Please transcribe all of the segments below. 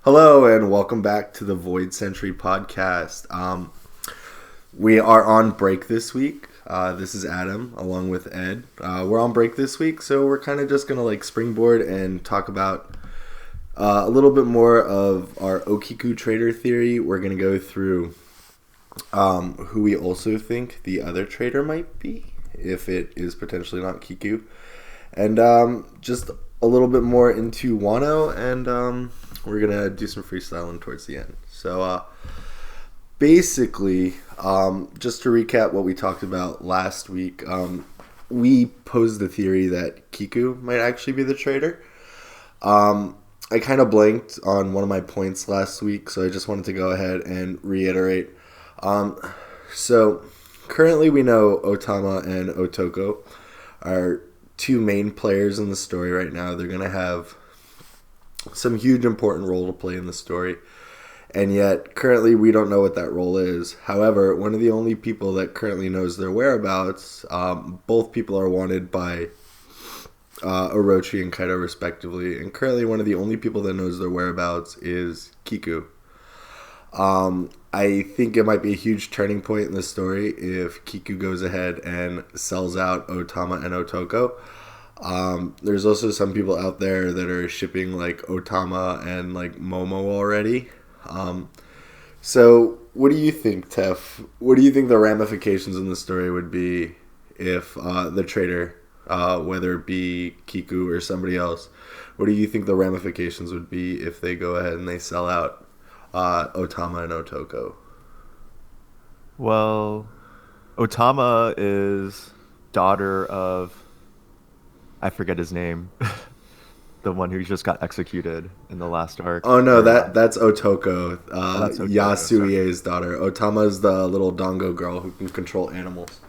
Hello and welcome back to the Void Century podcast. We are on break this week. This is Adam along with Ed. We're on break this week, so we're kind of just gonna springboard and talk about a little bit more of our Okiku traitor theory. We're gonna go through who we also think the other traitor might be, if it is potentially not Kiku, and just a little bit more into Wano, and we're gonna do some freestyling towards the end. So basically, just to recap what we talked about last week, we posed the theory that Kiku might actually be the traitor. I kind of blanked on one of my points last week, so I just wanted to go ahead and reiterate. So currently we know Otama and Otoko are two main players in the story right now. They're going to have some huge important role to play in the story, and yet currently we don't know what that role is. However, one of the only people that currently knows their whereabouts, both people are wanted by Orochi and Kaido respectively, and currently one of the only people that knows their whereabouts is Kiku. I think it might be a huge turning point in the story if Kiku goes ahead and sells out Otama and Otoko. There's also some people out there that are shipping Otama and Momo already. So what do you think, Tef? What do you think the ramifications in the story would be if the traitor, whether it be Kiku or somebody else, what do you think the ramifications would be if they go ahead and they sell out Otama and Otoko? Well, Otama is daughter of, I forget his name, the one who just got executed in the last arc. Oh no, that's Otoko. That's Otoko, Yasuie's daughter. Otama is the little Dango girl who can control animals.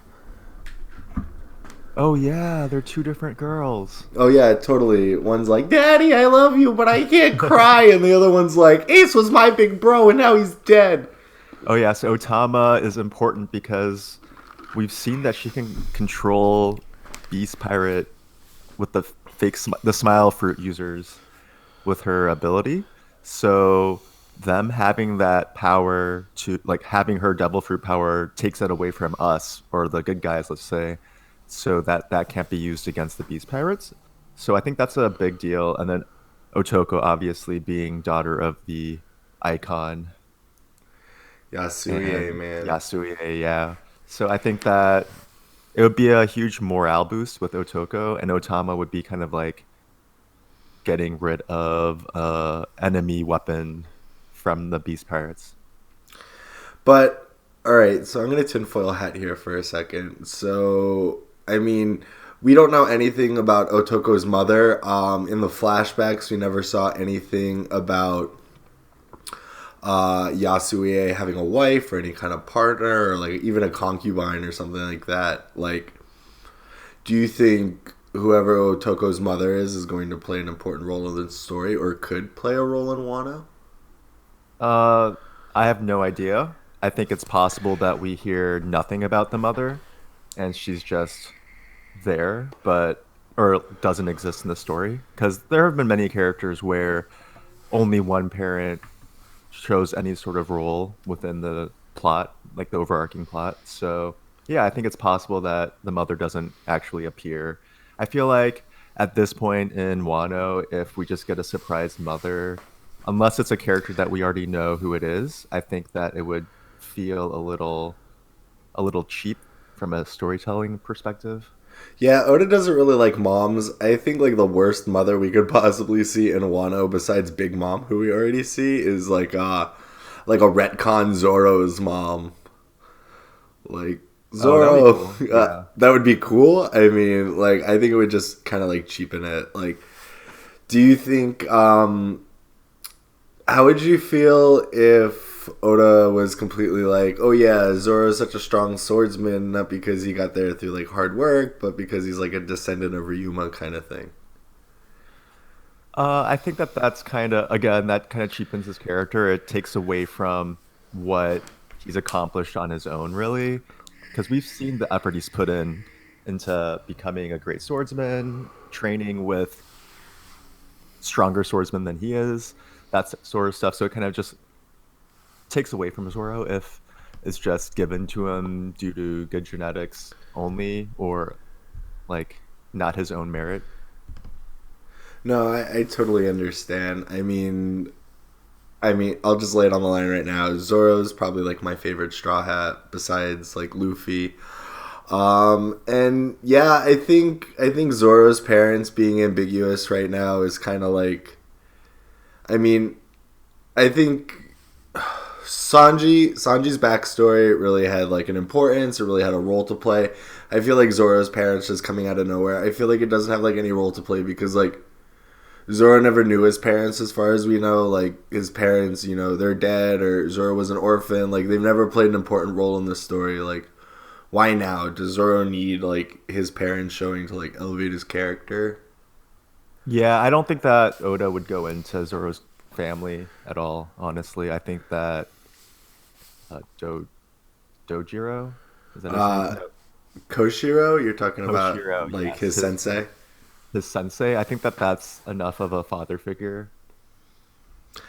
Oh yeah, they're two different girls. Oh yeah, totally. One's like, "Daddy, I love you, but I can't cry," and the other one's like, "Ace was my big bro, and now he's dead." Oh yeah, so Otama is important because we've seen that she can control Beast Pirate with the the smile fruit users with her ability. So them having that power to having her devil fruit power takes it away from us, or the good guys, let's say, so that can't be used against the Beast Pirates. So I think that's a big deal. And then Otoko obviously being daughter of the icon Yasuie, and man. Yasuie, yeah. So I think that it would be a huge morale boost with Otoko, and Otama would be kind of getting rid of enemy weapon from the Beast Pirates. But all right, so I'm gonna tinfoil hat here for a second. So I mean, we don't know anything about Otoko's mother. In the flashbacks, we never saw anything about Yasuie having a wife or any kind of partner or even a concubine or something like that. Do you think whoever Otoko's mother is going to play an important role in the story, or could play a role in Wano? I have no idea. I think it's possible that we hear nothing about the mother, and she's just there, or doesn't exist in the story. Because there have been many characters where only one parent shows any sort of role within the plot, the overarching plot. So yeah, I think it's possible that the mother doesn't actually appear. I feel like at this point in Wano, if we just get a surprise mother, unless it's a character that we already know who it is, I think that it would feel a little cheap from a storytelling perspective. Yeah, Oda doesn't really like moms. I think the worst mother we could possibly see in Wano, besides Big Mom, who we already see, is like a retcon Zoro's mom. Zoro, Cool. Yeah. that would be cool. I mean, I think it would just kind of cheapen it. Do you think? How would you feel if Oda was completely oh yeah, Zoro's such a strong swordsman, not because he got there through hard work, but because he's a descendant of Ryuma kind of thing? I think that's that kind of cheapens his character. It takes away from what he's accomplished on his own, really, because we've seen the effort he's put into becoming a great swordsman, training with stronger swordsman than he is. that sort of stuff. So it kind of just takes away from Zoro if it's just given to him due to good genetics only, or like not his own merit. No, I totally understand. I'll just lay it on the line right now. Zoro's probably like my favorite Straw Hat besides like Luffy. And yeah, I think Zoro's parents being ambiguous right now is kind of like, I mean, I think Sanji's backstory really had like an importance. It really had a role to play. I feel like Zoro's parents just coming out of nowhere. I feel like it doesn't have like any role to play because like Zoro never knew his parents as far as we know. Like his parents, they're dead or Zoro was an orphan. Like they've never played an important role in this story. Like why now? Does Zoro need like his parents showing to like elevate his character? Yeah, I don't think that Oda would go into Zoro's family at all. Honestly, I think that Do Dojiro, is that his name? Uh No, Koshiro, you're talking about Koshiro. like Yes, his sensei? his sensei. I think that that's enough of a father figure.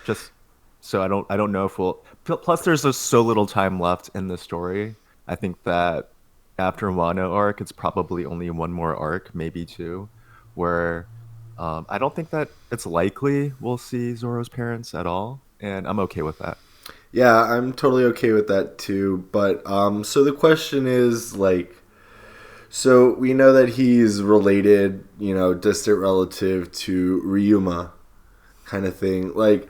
Just so I don't know if we'll. Plus, there's just so little time left in the story. I think that after Wano arc, it's probably only one more arc, maybe two, where I don't think that it's likely we'll see Zoro's parents at all, and I'm okay with that. Yeah, I'm totally okay with that too. But so the question is like, so we know that he's related, distant relative to Ryuma, kind of thing. Like,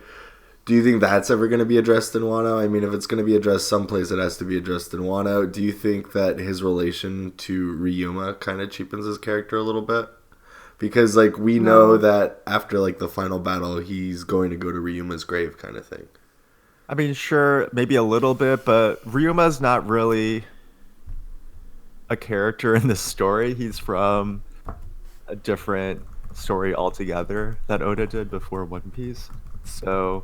do you think that's ever going to be addressed in Wano? I mean, if it's going to be addressed someplace, it has to be addressed in Wano. Do you think that his relation to Ryuma kind of cheapens his character a little bit? Because like we know No. that after like the final battle, he's going to go to Ryuma's grave, kind of thing. I mean, sure, maybe a little bit, but Ryuma's not really a character in this story. He's from a different story altogether that Oda did before One Piece. So,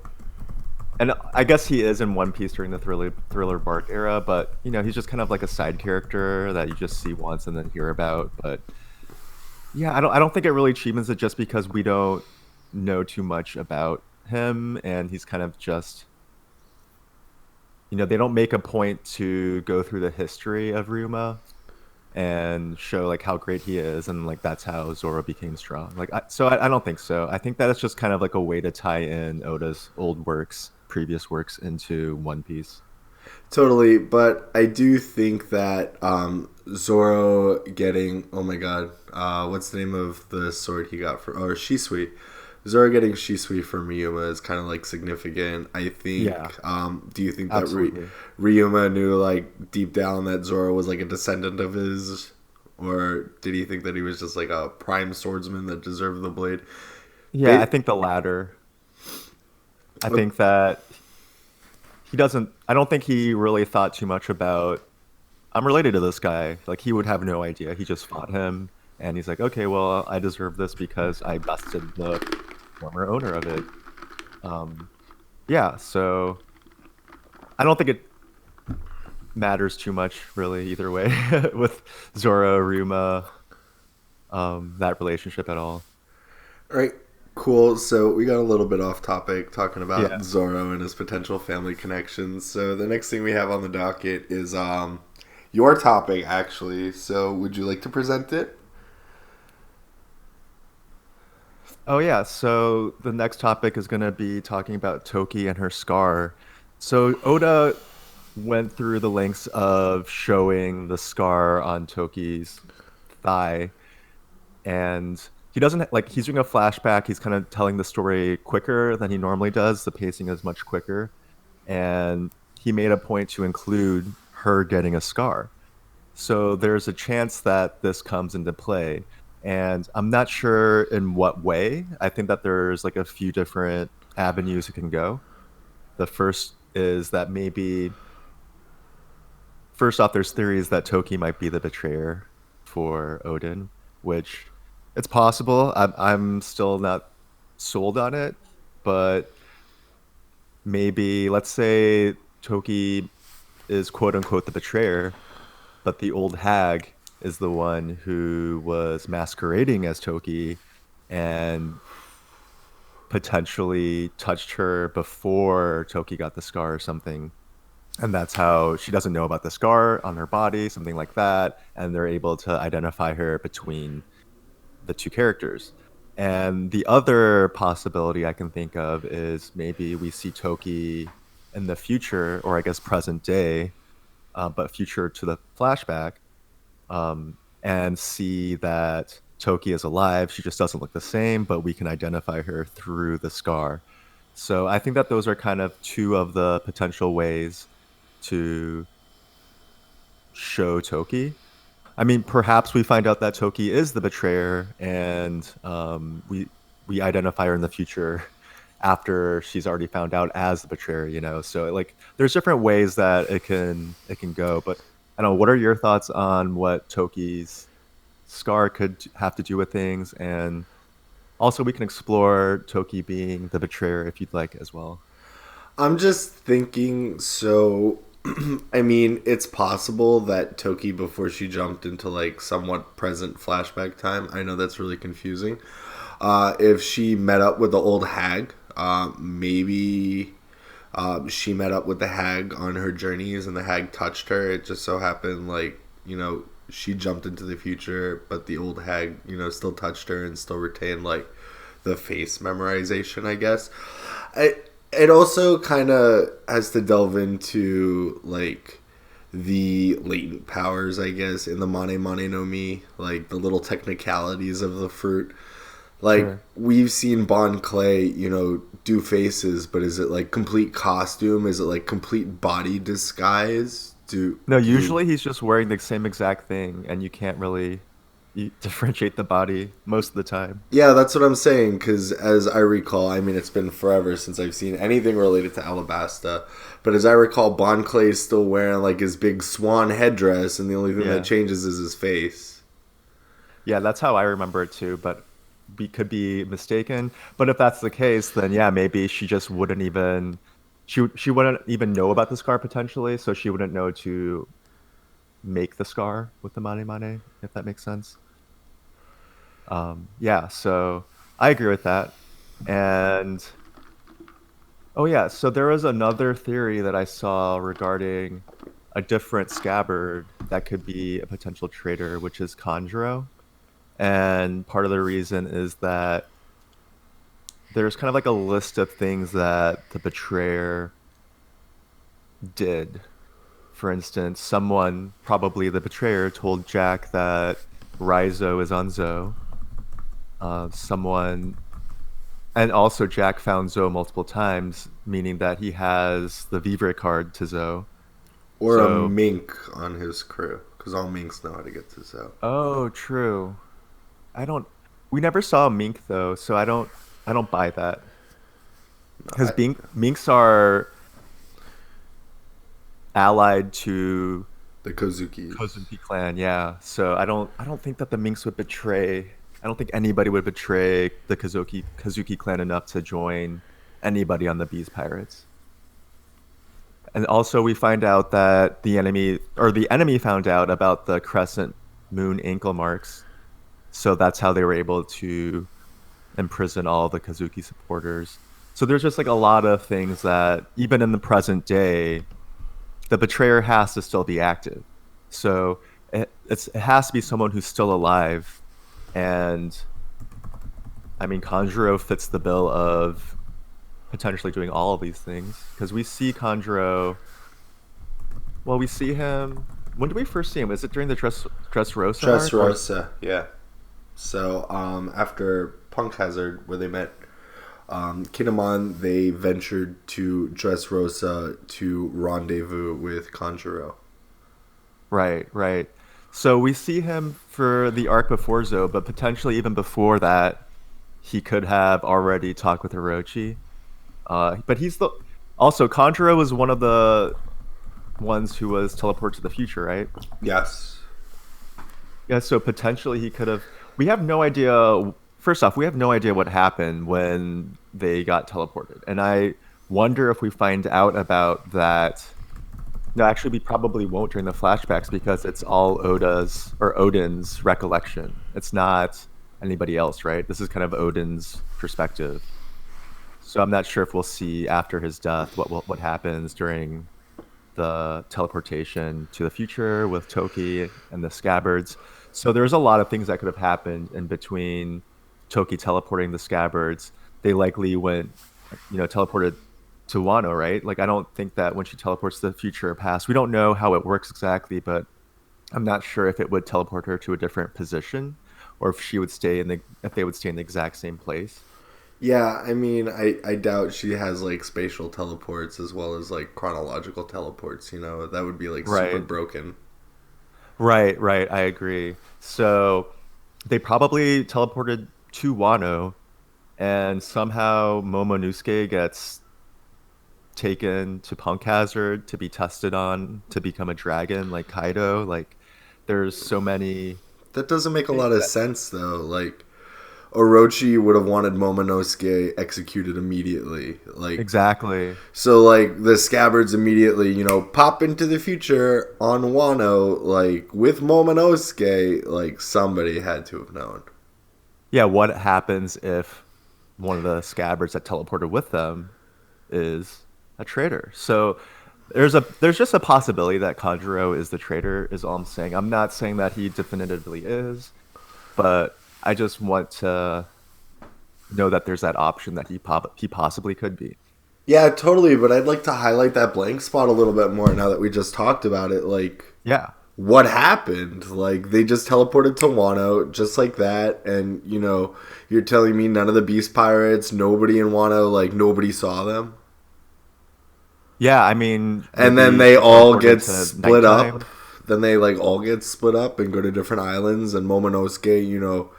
and I guess he is in One Piece during the Thriller Bark era, but he's just kind of like a side character that you just see once and then hear about. But yeah, I don't think it really cheapens it just because we don't know too much about him, and he's kind of just they don't make a point to go through the history of Ryuma and show like how great he is, and like that's how Zoro became strong. Like I don't think so. I think that it's just kind of like a way to tie in Oda's old works, previous works into One Piece. Totally, but I do think that Zoro getting, oh my god, what's the name of the sword he got for, or Shisui? Zoro getting Shisui from Ryuma is kind of like significant. I think. Yeah, Do you think that absolutely. Ryuma knew like deep down that Zoro was like a descendant of his, or did he think that he was just like a prime swordsman that deserved the blade? Yeah, I Ba- think the latter. I think that he doesn't. I don't think he really thought too much about. I'm related to this guy. Like he would have no idea. He just fought him, and he's like, okay, well, I deserve this because I bested the former owner of it. Um, yeah, so I don't think it matters too much really either way with Zoro, Ryuma, that relationship at all. All right, cool. So we got a little bit off topic talking Yeah. about Zoro and his potential family connections. So the next thing we have on the docket is your topic actually. So would you like to present it? Oh yeah, so the next topic is going to be talking about Toki and her scar. So Oda went through the lengths of showing the scar on Toki's thigh, and he doesn't like he's doing a flashback. He's kind of telling the story quicker than he normally does. The pacing is much quicker, and he made a point to include her getting a scar. So there's a chance that this comes into play. And I'm not sure in what way. I think that there's like a few different avenues it can go. The first is that maybe, first off, there's theories that Toki might be the betrayer for Odin, which it's possible. I'm still not sold on it, but maybe let's say Toki is quote unquote the betrayer, but the old hag is the one who was masquerading as Toki and potentially touched her before Toki got the scar or something. And that's how she doesn't know about the scar on her body, something like that. And they're able to identify her between the two characters. And the other possibility I can think of is maybe we see Toki in the future, or I guess present day, but future to the flashback, and see that Toki is alive. She just doesn't look the same, but we can identify her through the scar. So I think that those are kind of two of the potential ways to show Toki. I mean, perhaps we find out that Toki is the betrayer, and we identify her in the future after she's already found out as the betrayer. So like, there's different ways that it can go. But I don't know. What are your thoughts on what Toki's scar could have to do with things, and also we can explore Toki being the betrayer if you'd like as well. I'm just thinking, so I mean, it's possible that Toki, before she jumped into like somewhat present flashback time, I know that's really confusing. If she met up with the old hag, maybe she met up with the hag on her journeys and the hag touched her. It just so happened, like, she jumped into the future, but the old hag, still touched her and still retained, like, the face memorization, I guess. It also kind of has to delve into, like, the latent powers, I guess, in the Mane Mane no Mi, like, the little technicalities of the fruit. Like, Sure. we've seen Bon Clay, do faces, but is it, like, complete costume? Is it, like, complete body disguise? No, Do usually he's just wearing the same exact thing, and you can't really differentiate the body most of the time. Yeah, that's what I'm saying, because as I recall, I mean, it's been forever since I've seen anything related to Alabasta, but as I recall, Bon Clay is still wearing, like, his big swan headdress, and the only thing that Yeah. changes is his face. Yeah, that's how I remember it too, but we could be mistaken. But if that's the case, then yeah, maybe she just wouldn't even she wouldn't even know about the scar potentially, so she wouldn't know to make the scar with the Mane Mane, if that makes sense. Yeah, so I agree with that. And oh yeah, so there was another theory that I saw regarding a different scabbard that could be a potential traitor, which is Konjuro. And part of the reason is that there's kind of like a list of things that the betrayer did. For instance, someone, probably the betrayer, told Jack that Raizo is on Zo. Someone, and also Jack found Zo multiple times, meaning that he has the Vivre card to Zo. Or a So, mink on his crew, because all minks know how to get to Zo. oh, true. I don't. We never saw a mink though, so I don't buy that No, because minks are allied to the Kozukis. Kozuki clan, yeah. So I don't think that the minks would betray. I don't think anybody would betray the Kazuki clan enough to join anybody on the Bees Pirates. And also, we find out that the enemy found out about the crescent moon ankle marks, so that's how they were able to imprison all the Kazuki supporters. So there's just like a lot of things that even in the present day, the betrayer has to still be active. So it has to be someone who's still alive, and I mean Konjuro fits the bill of potentially doing all of these things because we see Konjuro. Well, we see him. When do we first see him? Is it during the Dressrosa arc? Or Dressrosa, yeah. So, after Punk Hazard, where they met Kinemon, they ventured to Dressrosa to rendezvous with Konjuro. right, right. So we see him for the arc before Zo, but potentially even before that, he could have already talked with Orochi. But he's the also Konjuro was one of the ones who was teleported to the future, right? Yes. Yeah, so potentially he could have. We have no idea. First off, we have no idea what happened when they got teleported, and I wonder if we find out about that. No, actually, we probably won't during the flashbacks because it's all Oda's or Odin's recollection. It's not anybody else, right? This is kind of Odin's perspective. So I'm not sure if we'll see after his death what happens during the teleportation to the future with Toki and the scabbards. So there's a lot of things that could have happened in between Toki teleporting the scabbards. They likely went, teleported to Wano, right? Like I don't think that when she teleports to the future or past, we don't know how it works exactly, but I'm not sure if it would teleport her to a different position or if she would stay if they would stay in the exact same place. Yeah, I mean, I doubt she has like spatial teleports as well as like chronological teleports, you know. That would be like super Right. broken. Right, right. I agree. So they probably teleported to Wano, and somehow Momonosuke gets taken to Punk Hazard to be tested on to become a dragon like Kaido. Like, there's so many That doesn't make a things lot of that. sense though. Like Orochi would have wanted Momonosuke executed immediately. Like Exactly. so like the scabbards immediately, pop into the future on Wano, like with Momonosuke, like somebody had to have known. Yeah, what happens if one of the scabbards that teleported with them is a traitor? So there's just a possibility that Konjuro is the traitor, is all I'm saying. I'm not saying that he definitively is, but I just want to know that there's that option that he possibly could be. Yeah, totally, but I'd like to highlight that blank spot a little bit more now that we just talked about it. Like Yeah. what happened? Like they just teleported to Wano just like that, and you're telling me none of the Beast Pirates, nobody in Wano, like nobody saw them, Yeah, I mean, and then maybe they she all teleported get into split up. nighttime. Then they like all get split up and go to different islands, and Momonosuke,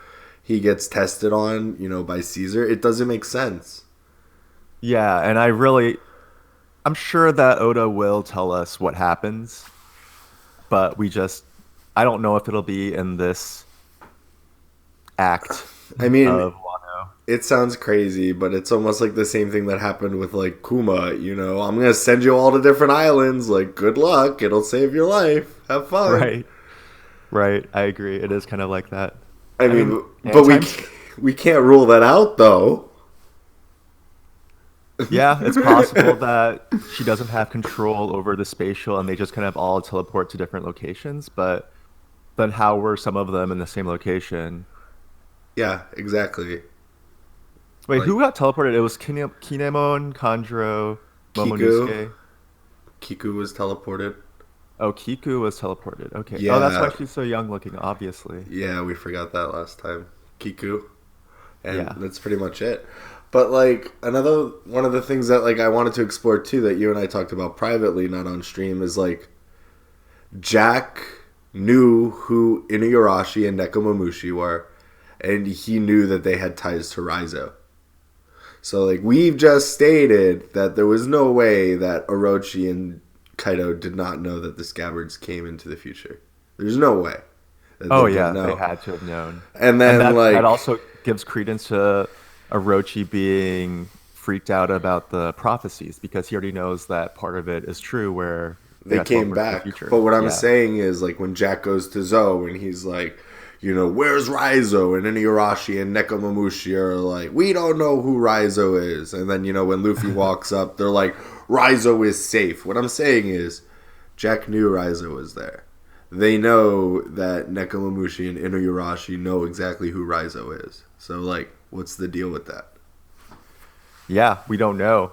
he gets tested on, by Caesar. It doesn't make sense. Yeah, and I'm sure that Oda will tell us what happens, but I don't know if it'll be in this act I mean, of Wano. it sounds crazy, but it's almost like the same thing that happened with like Kuma. I'm gonna send you all to different islands. Like, good luck. It'll save your life. Have fun. Right, right. I agree. It is kind of like that. I I mean, mean, but and we times, can't rule that out though. yeah, it's possible that she doesn't have control over the spatial and they just kind of all teleport to different locations, but then how were some of them in the same location? Yeah, exactly. Wait, Like who got teleported? It was Kinemon, Kanjuro, Kiku. Momonosuke. Kiku was teleported. Oh, Kiku was teleported. Okay. Oh, that's why Yeah, she's so young looking, obviously. yeah, we forgot that last time. Kiku, and Yeah. that's pretty much it. But like another one of the things that like I wanted to explore too that you and I talked about privately, not on stream, is like Jack knew who Inuyarashi and Nekomamushi were, and he knew that they had ties to Raizo. So, like, we've just stated that there was no way that Orochi and Kaido did not know that the scabbards came into the future. There's no way that Oh they didn't yeah, they know. had to have known. And And then, that like, also gives credence to Orochi being freaked out about the prophecies because he already knows that part of it is true where they they got came teleported to the back. But future. what I'm Yeah. saying is, like, when Jack goes to Zoe and he's like, where's Raizo? And Inuyarashi and Nekomamushi are like, we don't know who Raizo is. And then, when Luffy walks up, they're like, Raizo is safe. What I'm saying is, Jack knew Raizo was there. They know that Nekomamushi and Inuyarashi know exactly who Raizo is. So, like, what's the deal with that? Yeah, we don't know.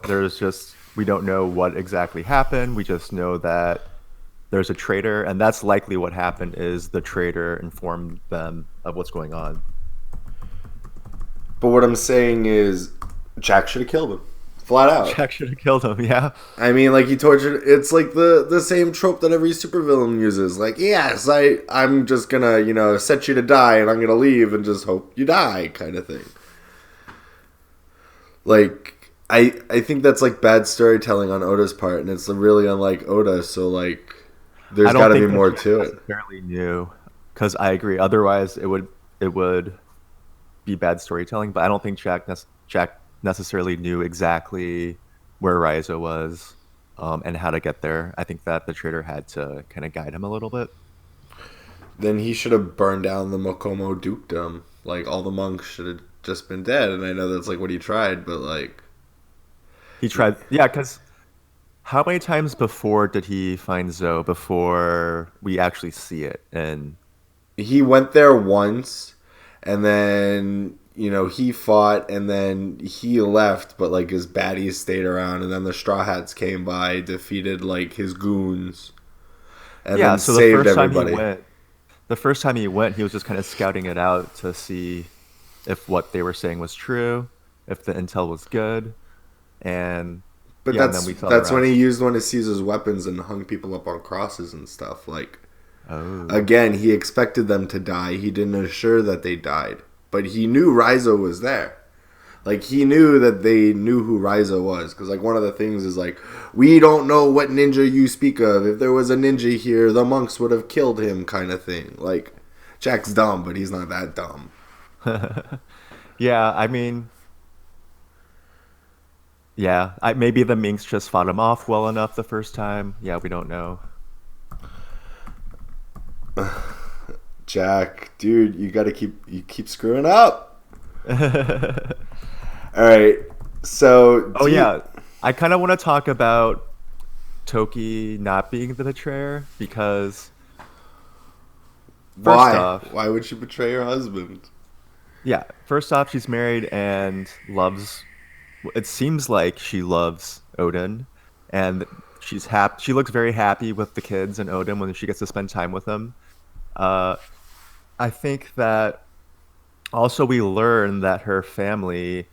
We don't know what exactly happened. We just know that there's a traitor, and that's likely what happened is the traitor informed them of what's going on. But what I'm saying is, Jack should have killed him. Flat out. Jack should have killed him, yeah. I mean, like he tortured. It's like the same trope that every supervillain uses. Like, yes, I'm just gonna set you to die, and I'm gonna leave and just hope you die, kind of thing. Like, I think that's like bad storytelling on Oda's part, and it's really unlike Oda. So like, I there's got don't to be think that more Jack to it. necessarily knew, because I agree. Otherwise, it would be bad storytelling. But I don't think Jack necessarily knew exactly where Raizo was, and how to get there. I think that the trader had to kind of guide him a little bit. Then he should have burned down the Mokomo dukedom. Like all the monks should have just been dead. And I know that's like what he tried, but like He tried, yeah, because how many times before did he find Zoe before we actually see it? And He went there once, and then he fought, and then he left, but like his baddies stayed around, and then the Straw Hats came by, defeated like his goons, and yeah, then so the saved first time everybody. he was just kind of scouting it out to see if what they were saying was true, if the intel was good, and But yeah, and then that's we saw the that's when he rest. used one of Caesar's weapons and hung people up on crosses and stuff. Like, Oh, again, he expected them to die. He didn't assure that they died, but he knew Rizo was there. Like, he knew that they knew who Rizo was, because like one of the things is like, we don't know what ninja you speak of. If there was a ninja here, the monks would have killed him, kind of thing. Like, Jack's dumb, but he's not that dumb. yeah. I mean, yeah. Maybe the minks just fought him off well enough the first time. Yeah, we don't know. Jack, dude, you keep screwing up. All right, so Oh do you? yeah, I kind of want to talk about Toki not being the betrayer because first Why? off, Why would she betray her husband? yeah, first off, she's married and loves. It seems like she loves Odin, and she's happy. She looks very happy with the kids and Odin when she gets to spend time with them. Uh, I think that also we learn that her family.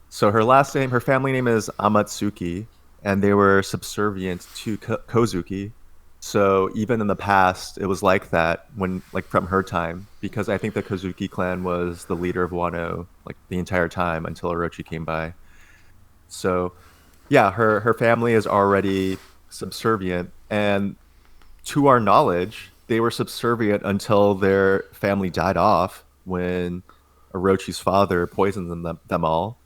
So her family name is Amatsuki, and they were subservient to Kozuki. So even in the past, it was like that when, like, from her time, because I think the Kozuki clan was the leader of Wano like the entire time until Orochi came by. So yeah, her family is already subservient, and to our knowledge, they were subservient until their family died off when Orochi's father poisoned them all.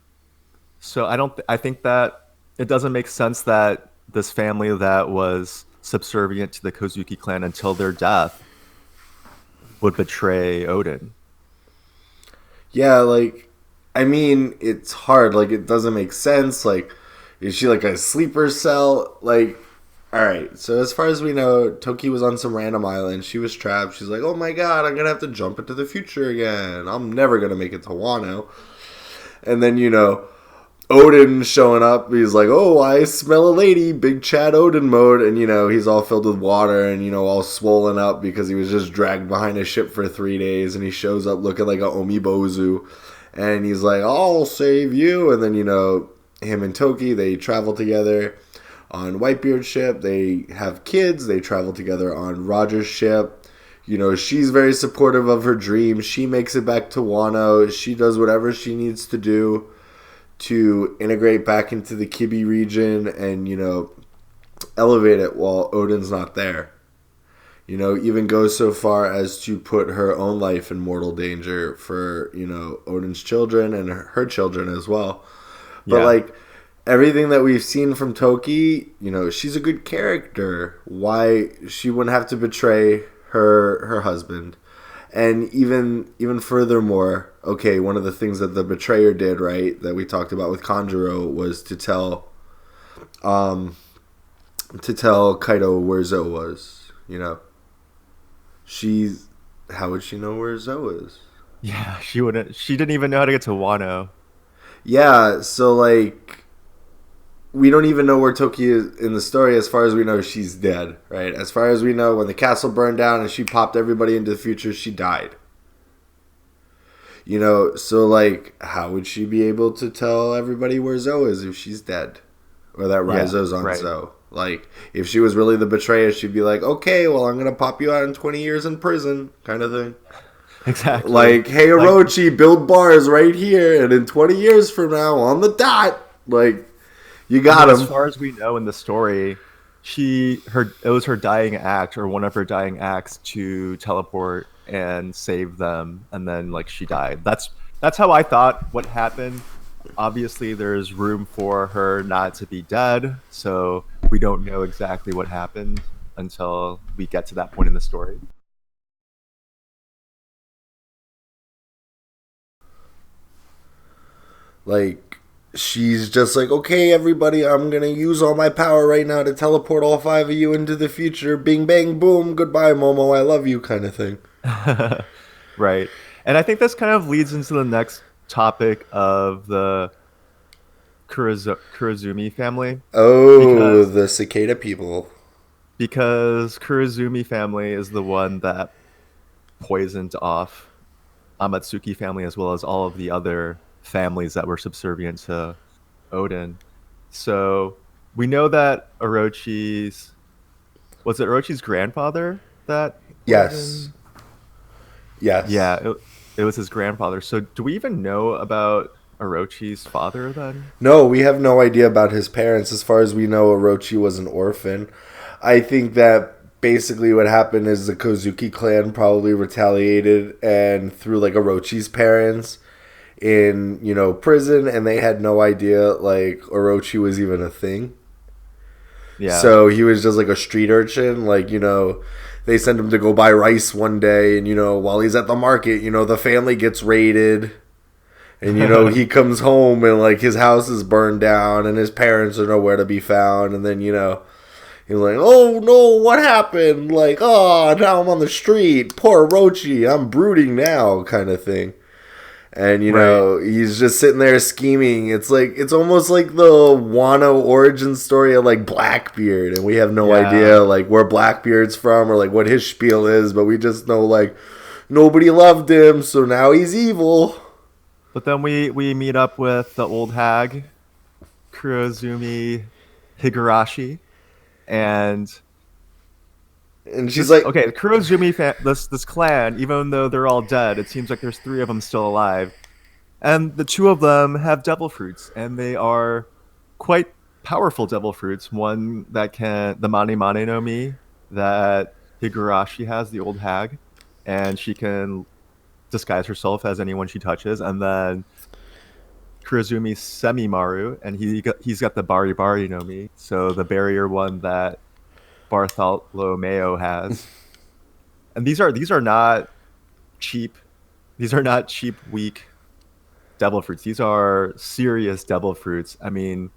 So I think that it doesn't make sense that this family that was subservient to the Kozuki clan until their death would betray Odin. Yeah, like, I mean, it's hard. Like, it doesn't make sense. Like, is she like a sleeper cell? Like, all right. So as far as we know, Toki was on some random island. She was trapped. She's like, oh my god, I'm gonna have to jump into the future again. I'm never gonna make it to Wano. And then Odin showing up. He's like, "Oh, I smell a lady." Big Chad Odin mode, and he's all filled with water and all swollen up because he was just dragged behind a ship for 3 days. And he shows up looking like a omibozu, and he's like, "I'll save you." And then him and Toki, they travel together on Whitebeard's ship. They have kids. They travel together on Roger's ship. She's very supportive of her dream. She makes it back to Wano. She does whatever she needs to do to integrate back into the Kibi region and elevate it while Odin's not there. Even goes so far as to put her own life in mortal danger for Odin's children and her children as well. But Yeah. like everything that we've seen from Toki, she's a good character. Why she wouldn't have to betray her husband? And even furthermore, okay, one of the things that the betrayer did, right, that we talked about with Konjuro was um to tell Kaido where Zoe was. She's how would she know where Zoe is? Yeah, she didn't even know how to get to Wano. Yeah, so like we don't even know where Toki is in the story. As far as we know, she's dead, right? As far as we know, when the castle burned down and she popped everybody into the future, she died. So like, how would she be able to tell everybody where Zoe is if she's dead, or that Yeah, Rizo's on right. Zoe? Like, if she was really the betrayer, she'd be like, "Okay, well, I'm gonna pop you out in 20 years in prison," kind of thing. Exactly. Like, "Hey, Like, Orochi, build bars right here, and in 20 years from now, on the dot, like, you I got mean, as him." far as we know in the story, it was her dying act or one of her dying acts to teleport and save them, and then like she died. That's how I thought what happened. Obviously, there's room for her not to be dead, so we don't know exactly what happened until we get to that point in the story. Like, she's just like, okay, everybody, I'm gonna use all my power right now to teleport all five of you into the future. Bing, bang, boom, goodbye, Momo, I love you, kind of thing. Right. And I think this kind of leads into the next topic of the Kurazumi family Oh, because the cicada people. Kurazumi family is the one that poisoned off Amatsuki family as well as all of the other families that were subservient to Odin. So we know that Orochi's grandfather that Yes. poisoned? Yeah, Yes. it was his grandfather. So do we even know about Orochi's father then? No, we have no idea about his parents. As far as we know, Orochi was an orphan. I think that basically what happened is the Kozuki clan probably retaliated and threw like Orochi's parents in, prison, and they had no idea like Orochi was even a thing. Yeah, So he was just like a street urchin, like, they sent him to go buy rice one day, and while he's at the market, the family gets raided. And he comes home and like his house is burned down and his parents are nowhere to be found, and then he's like, "Oh no, what happened?" Like, "Oh, now I'm on the street. Poor Orochi, I'm brooding now," kind of thing. And right. he's just sitting there scheming. It's almost like the Wano origin story of like Blackbeard, and we have no Yeah. idea like where Blackbeard's from or like what his spiel is, but we just know like nobody loved him, so now he's evil. But then we meet up with the old hag, Kurozumi Higurashi, and And she's like, okay, this clan, even though they're all dead, it seems like there's three of them still alive, and the two of them have devil fruits, and they are quite powerful devil fruits. One that can the Mane Mane no Mi that Higurashi has, the old hag, and she can disguise herself as anyone she touches, and then Kurozumi Semimaru, and he's got the Bari Bari no Mi, so the barrier one that Bartholomew has. And these are not cheap. These are not cheap, weak devil fruits. These are serious devil fruits. I mean,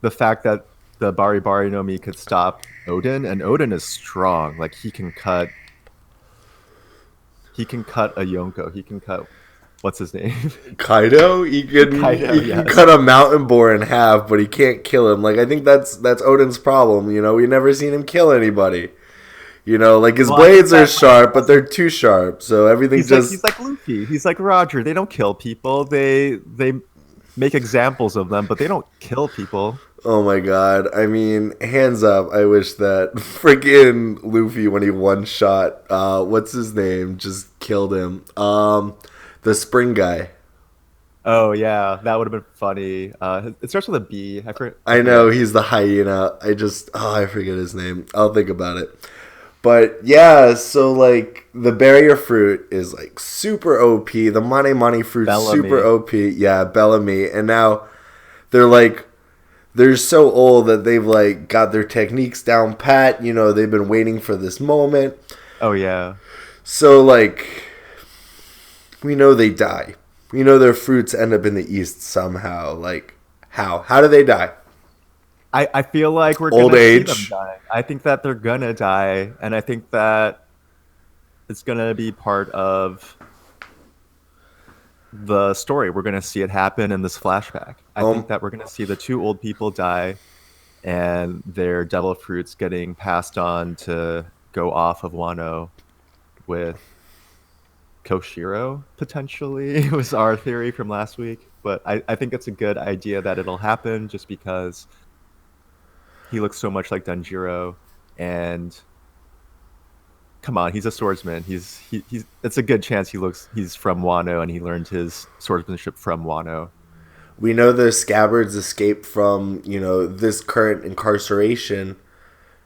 the fact that the Bari Bari no Mi could stop Odin, and Odin is strong. Like he can cut a Yonko. He can cut what's his name? Kaido, he can Kaido, he can yes. cut a mountain boar in half, but he can't kill him. Like I think that's Odin's problem. We never seen him kill anybody. Like his Well, I think blades are that sharp, but they're too sharp, so everything he's just. like Luffy. He's like Roger. They don't kill people. They make examples of them, but they don't kill people. Oh my god! I mean, hands up. I wish that freaking Luffy when he one shot. What's his name? Just killed him. The spring guy. Oh yeah, that would have been funny. It starts with a B. I I know forget. he's the hyena. I forget his name. I'll think about it. But yeah, so like the barrier fruit is like super OP. The money fruit's super Bellamy. OP. Yeah, Bellamy. And now they're like they're so old that they've like got their techniques down pat. They've been waiting for this moment. Oh yeah. So like we know they die. We know their fruits end up in the east somehow. Like how? How do they die? I feel like we're Old gonna see them age. die. I think that they're gonna die, and I think that it's gonna be part of the story. We're gonna see it happen in this flashback. I think Um, that we're gonna see the two old people die and their devil fruits getting passed on to go off of Wano with Koshiro, potentially, was our theory from last week. But I think it's a good idea that it'll happen just because he looks so much like Danjiro. And come on, he's a swordsman. He's it's a good chance he's from Wano and he learned his swordsmanship from Wano. we know the scabbards escaped from this current incarceration.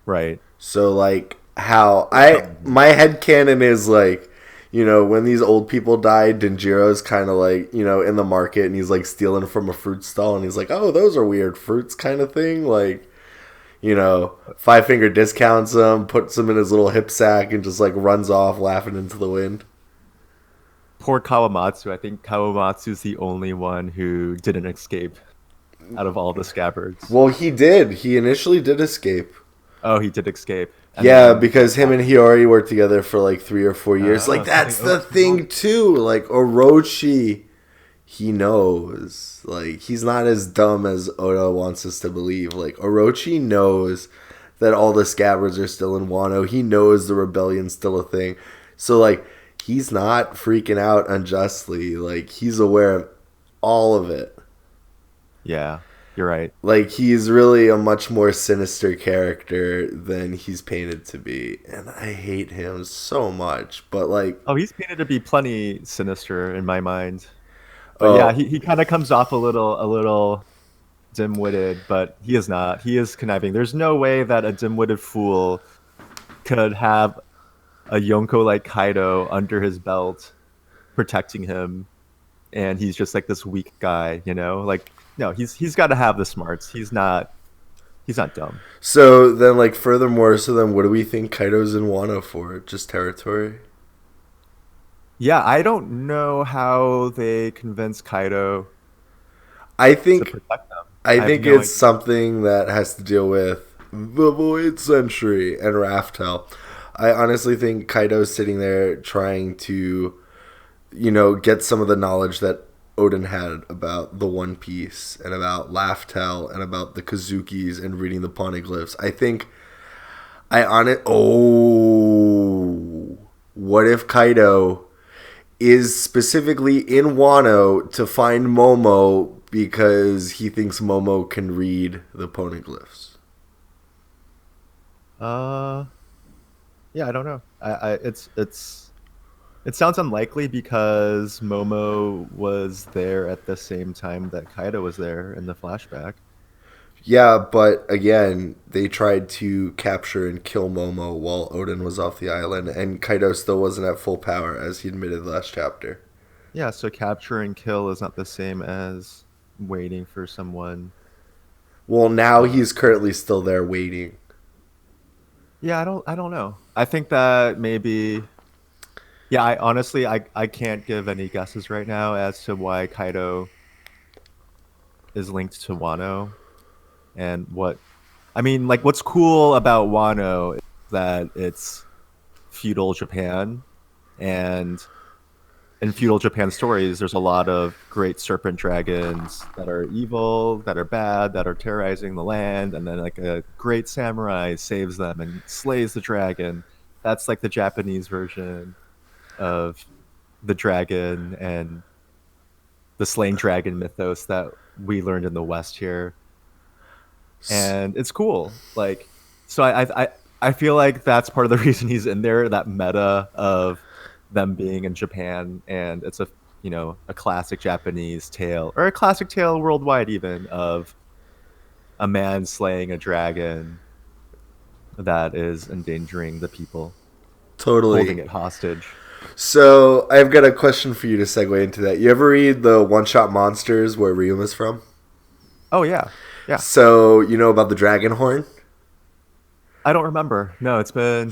Right. So like how Or I some my head canon is like when these old people died, Denjiro's kind of like in the market and he's like stealing from a fruit stall and he's like, oh, those are weird fruits kind of thing. Like 5 finger discounts them, puts them in his little hip sack and just like runs off laughing into the wind. poor Kawamatsu. I think Kawamatsu's the only one who didn't escape. out of all the scabbards. Well, he did. He initially did escape. Oh, he did escape, and Yeah, then because him and Hiyori worked together for like 3 or 4 years. Like, something. that's Oh, the thing, too. Like, Orochi, he knows. Like, he's not as dumb as Oda wants us to believe. Like, Orochi knows that all the scabbards are still in Wano. He knows the rebellion's still a thing. So, like, he's not freaking out unjustly. Like, he's aware of all of it. yeah, you're right. Like, he's really a much more sinister character than he's painted to be. And I hate him so much. But, like, Oh, he's painted to be plenty sinister in my mind. But yeah, oh, he kind of comes off a little dim-witted, but he is not. He is conniving. There's no way that a dim-witted fool could have a Yonko like Kaido under his belt protecting him, and he's just like this weak guy, you know? Like, no, he's got to have the smarts. He's not dumb. so then, like, furthermore, so then what do we think Kaido's in Wano for? Just territory? Yeah, I don't know how they convince Kaido I to think, protect them. I I have think no it's idea. something that has to deal with the Void Century and Raftel. I honestly think Kaido's sitting there trying to, get some of the knowledge that Odin had about the One Piece and about Laftel and about the Kazukis and reading the poneglyphs. I think I on it. Oh, what if Kaido is specifically in Wano to find Momo because he thinks Momo can read the poneglyphs? Uh, yeah, I don't know. It sounds unlikely because Momo was there at the same time that Kaido was there in the flashback. Yeah, but again, they tried to capture and kill Momo while Odin was off the island, and Kaido still wasn't at full power, as he admitted last chapter. Yeah, so capture and kill is not the same as waiting for someone. Well, now Uh, he's currently still there waiting. yeah, I don't know. I think that maybe. Yeah, I honestly I can't give any guesses right now as to why Kaido is linked to Wano and what. I mean, like, what's cool about Wano is that it's feudal Japan, and in feudal Japan stories, there's a lot of great serpent dragons that are evil, that are bad, that are terrorizing the land, and then like a great samurai saves them and slays the dragon. That's like the Japanese version of the dragon and the slain dragon mythos that we learned in the West here, and it's cool. Like, so I feel like that's part of the reason he's in there. That meta of them being in Japan, and it's a classic Japanese tale or a classic tale worldwide even of a man slaying a dragon that is endangering the people, holding Totally. it hostage. So, I've got a question for you to segue into that. You ever read the One Shot Monsters where Ryuma's from? Oh yeah, yeah. So, you know about the dragon horn? I don't remember. No, it's been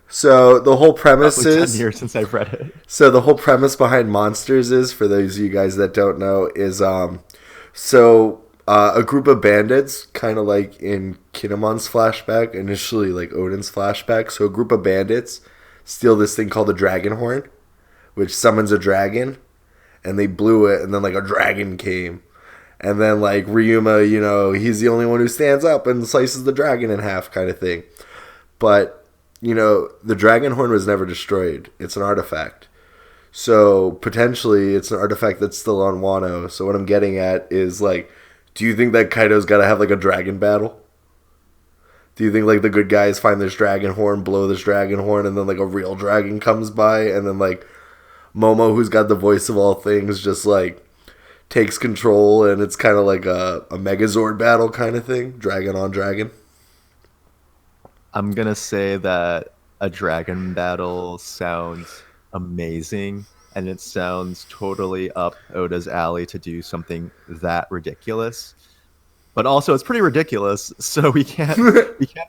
So, the whole premise probably 10 is years since I've read it. So the whole premise behind Monsters is, for those of you guys that don't know, is a group of bandits, kind of like in Kinemon's flashback, initially like Odin's flashback. So a group of bandits steal this thing called the Dragon Horn, which summons a dragon, and they blew it, and then like a dragon came. And then like Ryuma, he's the only one who stands up and slices the dragon in half, kind of thing. But the dragon horn was never destroyed. It's an artifact. So potentially it's an artifact that's still on Wano. So what I'm getting at is like, do you think that Kaido's got to have like a dragon battle? Do you think like the good guys find this dragon horn, blow this dragon horn, and then like a real dragon comes by, and then like Momo, who's got the voice of all things, just like takes control, and it's kind of like a Megazord battle kind of thing, dragon on dragon? I'm gonna say that a dragon battle sounds amazing, and it sounds totally up Oda's alley to do something that ridiculous. But also, it's pretty ridiculous, so we can't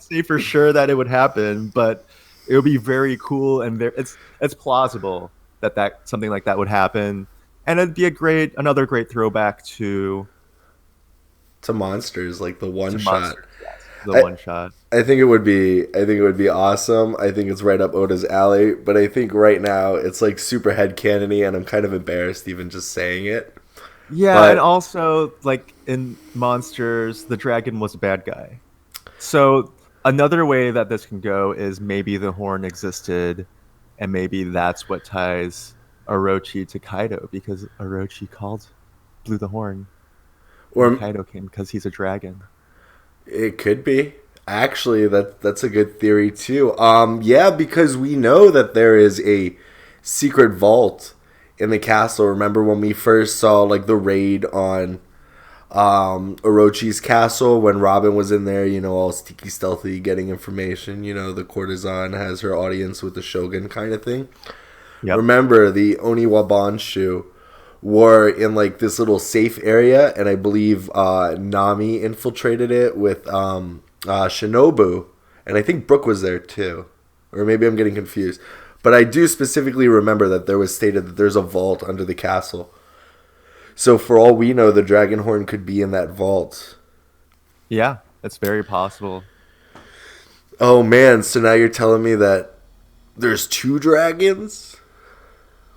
say for sure that it would happen. But it would be very cool, and it's plausible that something like that would happen, and it'd be another great throwback to to monsters, like the one To shot. monsters, yes. The I, one shot. I think it would be. I think it would be awesome. I think it's right up Oda's alley. But I think right now it's like super headcanony, and I'm kind of embarrassed even just saying it. Yeah, and But also like in monsters, the dragon was a bad guy. So another way that this can go is maybe the horn existed, and maybe that's what ties Orochi to Kaido because Orochi blew the horn when or Kaido came because he's a dragon. it could be. Actually, that's a good theory too. Yeah, because we know that there is a secret vault in the castle. Remember when we first saw like the raid on Orochi's castle when Robin was in there, all sneaky stealthy getting information, the courtesan has her audience with the shogun kind of thing. Yep. Remember the Oniwabanshu were in like this little safe area, and I believe Nami infiltrated it with Shinobu, and I think Brook was there too, or maybe I'm getting confused. But I do specifically remember that there was stated that there's a vault under the castle. So for all we know, the dragon horn could be in that vault. Yeah, it's very possible. Oh man! So now you're telling me that there's two dragons?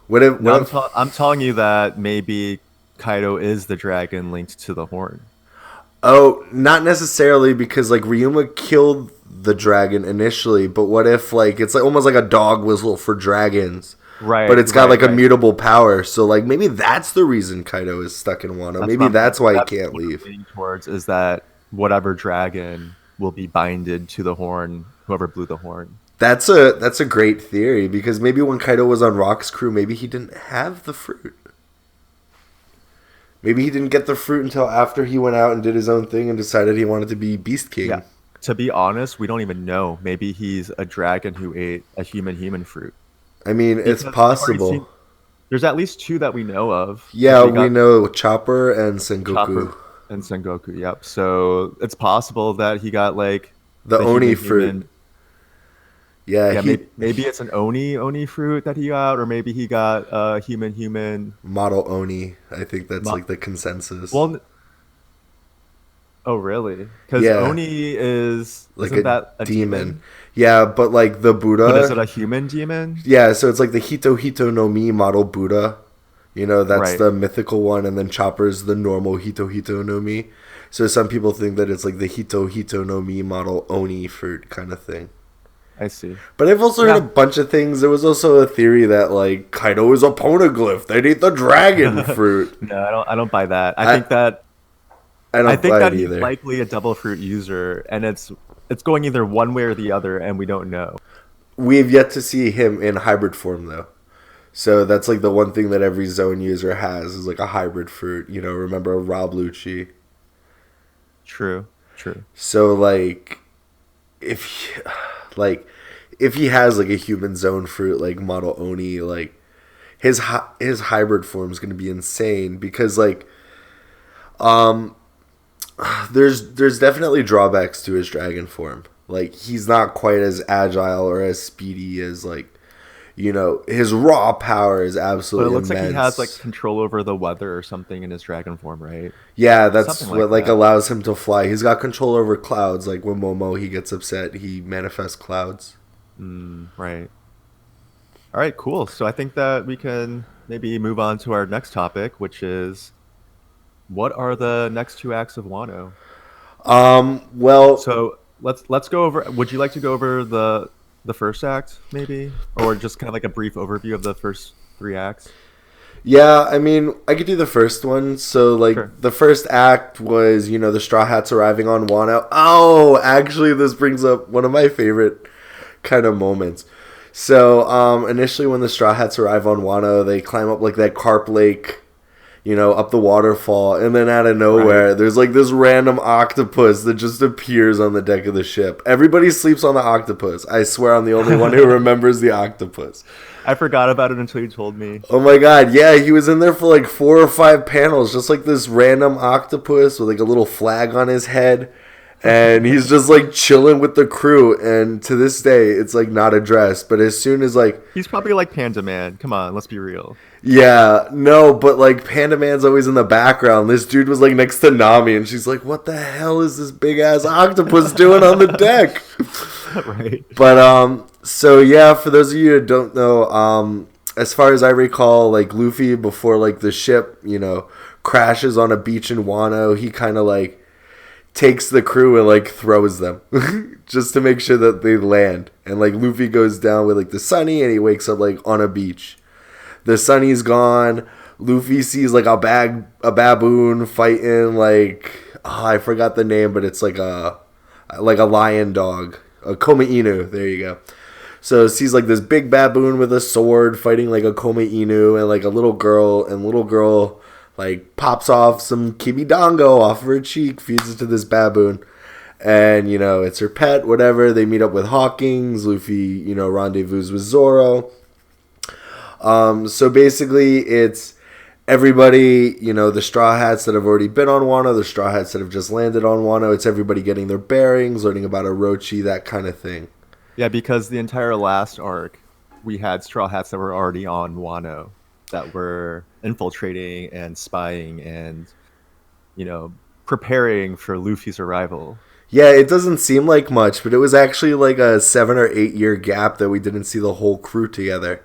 No, I'm telling you that maybe Kaido is the dragon linked to the horn. Oh, not necessarily, because like Ryuma killed the dragon initially, but what if like it's like almost like a dog whistle for dragons? Right. But it's got like a right. mutable power, so like maybe that's the reason Kaido is stuck in Wano. Maybe that's why he can't what I'm leave. leaning towards is that whatever dragon will be binded to the horn, whoever blew the horn. That's a great theory, because maybe when Kaido was on Rock's crew, maybe he didn't have the fruit. Maybe he didn't get the fruit until after he went out and did his own thing and decided he wanted to be Beast King. Yeah. To be honest, we don't even know. Maybe he's a dragon who ate a human fruit. I mean, it's possible. There's at least two that we know of. Yeah, we know Chopper and Sengoku. Chopper and Sengoku, yep. So it's possible that he got like the Oni fruit. Yeah, maybe it's an Oni fruit that he got, or maybe he got a human model Oni. I think that's like the consensus. Well, oh really? Because Oni is like isn't that a demon? Yeah, but like the Buddha. But is it a human demon? Yeah, so it's like the Hito no Mi model Buddha. That's the mythical one, and then Chopper's the normal Hito no Mi. So some people think that it's like the Hito no Mi model Oni fruit kind of thing. I see. But I've also heard a bunch of things. There was also a theory that like Kaido is a poneglyph. They'd eat the dragon fruit. No, I don't buy that. I think that he's likely a double fruit user, and it's going either one way or the other, and we don't know. We've yet to see him in hybrid form though. So that's like the one thing that every zone user has is like a hybrid fruit. Remember Rob Lucci? True. So like if he has like a human zone fruit like model Oni, like his hybrid form is going to be insane, because like there's definitely drawbacks to his dragon form. Like he's not quite as agile or as speedy as like his raw power is absolutely. But it looks immense. Like he has like control over the weather or something in his dragon form, right? Yeah, that's something what like allows him to fly. He's got control over clouds. Like when Momo he gets upset, he manifests clouds. Right. All right, cool. So I think that we can maybe move on to our next topic, which is what are the next two acts of Wano? Well, so let's go over. Would you like to go over the first act, maybe, or just kind of like a brief overview of the first three acts? Yeah, I mean, I could do the first one. So, like, sure. The first act was, the Straw Hats arriving on Wano. Oh, actually, this brings up one of my favorite kind of moments. So, initially when the Straw Hats arrive on Wano, they climb up, like, that Carp Lake, up the waterfall. And then out of nowhere, there's, like, this random octopus that just appears on the deck of the ship. Everybody sleeps on the octopus. I swear I'm the only one who remembers the octopus. I forgot about it until you told me. Oh my god, yeah, he was in there for like 4 or 5 panels, just like this random octopus with like a little flag on his head. And he's just like chilling with the crew, and to this day it's like not addressed, but as soon as like He's probably like Panda Man. Come on, let's be real. yeah, no, but like Panda Man's always in the background. This dude was like next to Nami, and she's like, what the hell is this big ass octopus doing on the deck? Right. But so yeah, for those of you who don't know, as far as I recall, like Luffy before like the ship, crashes on a beach in Wano, he kind of like takes the crew and like throws them just to make sure that they land. And like Luffy goes down with like the Sunny, and he wakes up like on a beach. The Sunny's gone. Luffy sees like a baboon fighting like I forgot the name, but it's like a lion dog, a Koma Inu. There you go. So sees like this big baboon with a sword fighting like a Koma Inu, and like a little girl, like pops off some kibidongo off of her cheek, feeds it to this baboon, and it's her pet. Whatever. They meet up with Hawkins. Luffy rendezvous with Zoro. So basically it's everybody, the Straw Hats that have already been on Wano, the Straw Hats that have just landed on Wano. It's everybody getting their bearings, learning about Orochi, that kind of thing. Yeah, because the entire last arc, we had Straw Hats that were already on Wano, that were infiltrating and spying and, preparing for Luffy's arrival. Yeah, it doesn't seem like much, but it was actually like a 7 or 8 year gap that we didn't see the whole crew together.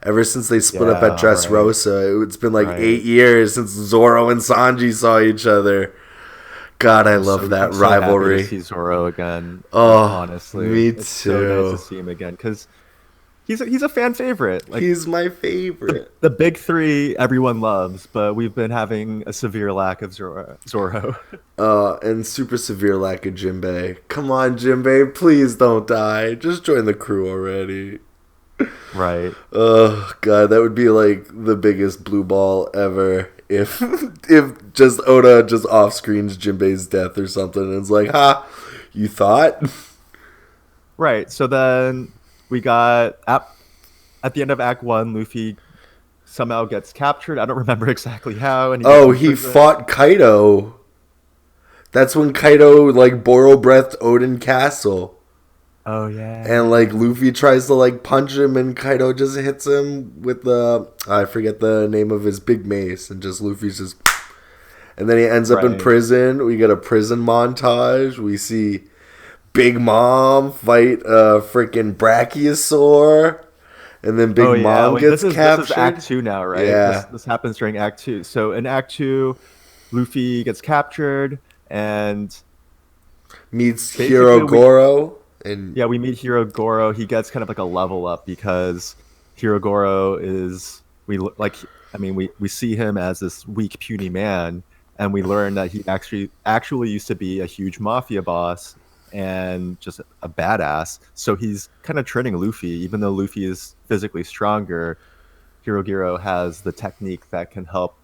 Ever since they split up at Dressrosa, it's been like 8 years since Zoro and Sanji saw each other. God, I love that rivalry. Happy to see Zoro again. Oh, honestly, me too. It's so nice to see him again because he's a fan favorite. Like, he's my favorite. The big three everyone loves, but we've been having a severe lack of Zoro. And super severe lack of Jinbei. Come on, Jinbei, please don't die. Just join the crew already. Right. Oh god, that would be like the biggest blue ball ever if just Oda just off screens Jinbei's death or something, and it's like, you thought? Right. So then we got at the end of Act 1, Luffy somehow gets captured. I don't remember exactly how. And he fought Kaido. That's when Kaido like Boro-breathed Odin Castle. Oh yeah. And like Luffy tries to like punch him, and Kaido just hits him with I forget the name of his big mace, and just Luffy's just, and then he ends up in prison. We get a prison montage. We see Big Mom fight a freaking Brachiosaur, and then Big Mom gets captured. This is Act 2 now, right? Yeah. This happens during Act 2. So in Act 2, Luffy gets captured and meets Hiro Goro. We meet Hiro Goro. He gets kind of like a level up because Hiro Goro is we see him as this weak, puny man, and we learn that he actually used to be a huge mafia boss and just a badass. So he's kind of training Luffy, even though Luffy is physically stronger. Hiro Goro has the technique that can help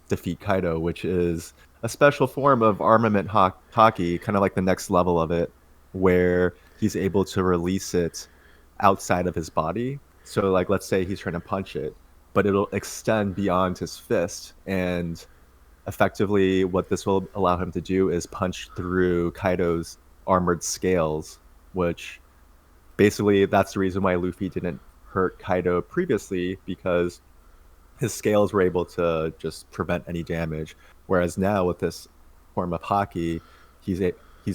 defeat Kaido, which is a special form of armament hockey, kind of like the next level of it, where he's able to release it outside of his body. So like, let's say he's trying to punch it, but it'll extend beyond his fist. And effectively what this will allow him to do is punch through Kaido's armored scales, which basically that's the reason why Luffy didn't hurt Kaido previously, because his scales were able to just prevent any damage. Whereas now with this form of hockey, he's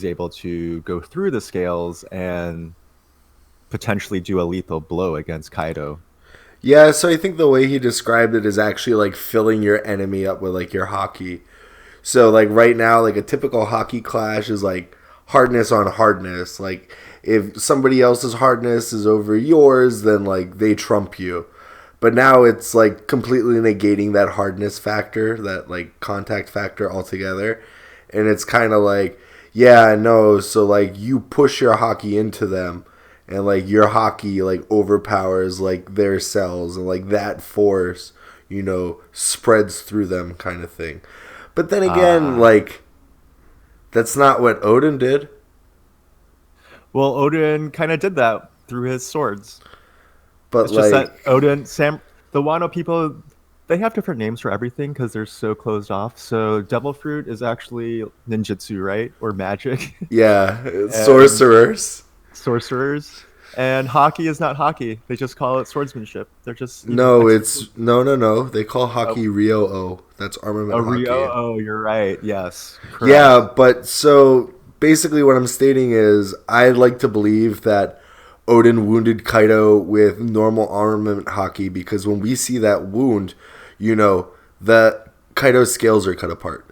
able to go through the scales and potentially do a lethal blow against Kaido. Yeah, so I think the way he described it is actually like filling your enemy up with like your hockey. So like right now, like a typical hockey clash is like hardness on hardness. Like if somebody else's hardness is over yours, then like they trump you. But now it's like completely negating that hardness factor, that like contact factor altogether. And it's kind of like, yeah, no, so like you push your hockey into them, and like your hockey like overpowers like their cells, and like that force, spreads through them, kind of thing. But then again, like that's not what Odin did. Well, Odin kind of did that through his swords. But it's just that Odin, the Wano people, they have different names for everything because they're so closed off. So devil fruit is actually ninjutsu, right? Or magic. Yeah, And sorcerers. sorcerers. And hockey is not hockey. They just call it swordsmanship. They're just, No, executing. it's no. They call Oh, hockey Rio O. That's armament oh, Rio. hockey. Oh, you're right. Yes, Yeah, correct. but so basically, what I'm stating is, I'd like to believe that Odin wounded Kaido with normal armament hockey because when we see that wound, you know, the Kaido's scales are cut apart.